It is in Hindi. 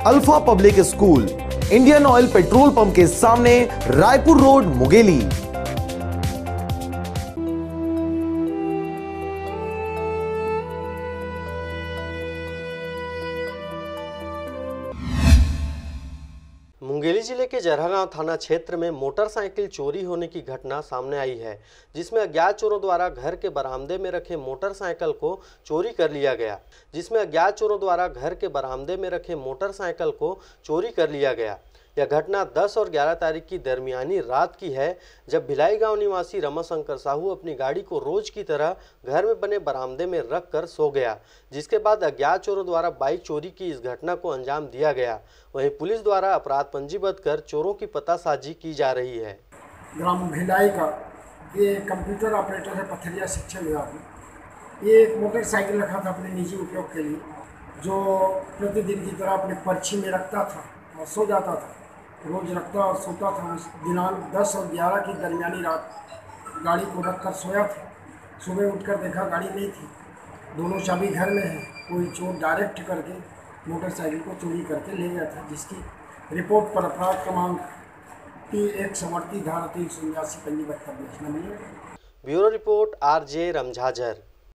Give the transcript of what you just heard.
Alpha public school, Indian oil petrol pump के सामने, रायपुर रोड, मुंगेली। मुंगेली जिले के जरहागांव थाना क्षेत्र में मोटरसाइकिल चोरी होने की घटना सामने आई है, जिसमें अज्ञात चोरों द्वारा घर के बरामदे में रखे मोटरसाइकिल को चोरी कर लिया गया। यह घटना 10 और 11 तारीख की दरमियानी रात की है, जब भिलाई गांव निवासी रमाशंकर साहू अपनी गाड़ी को रोज की तरह घर में बने बरामदे में रख कर सो गया, जिसके बाद अज्ञात चोरों द्वारा बाइक चोरी की इस घटना को अंजाम दिया गया। वहीं पुलिस द्वारा अपराध पंजीबद्ध कर चोरों की पतासाजी की जा रही है। ग्राम भिलाई का ये कंप्यूटर ऑपरेटर है पथरिया शिक्षा विभाग में। ये एक मोटरसाइकिल रखा था अपने निजी उपयोग के लिए, जो प्रतिदिन की तरह अपने पर्ची में रखता था और सो जाता था। रोज रखता और सोता था। दिनांक 10 और 11 की दरमियानी रात गाड़ी को रख कर सोया था। सुबह उठकर देखा गाड़ी नहीं थी, दोनों चाबी घर में है। कोई चोर डायरेक्ट करके मोटरसाइकिल को चोरी करके ले गया था, जिसकी रिपोर्ट पर अपराध क्रमांक 138 धारा 379 पंजीबद्ध कर दिया। Bureau report RJ रमझाझर।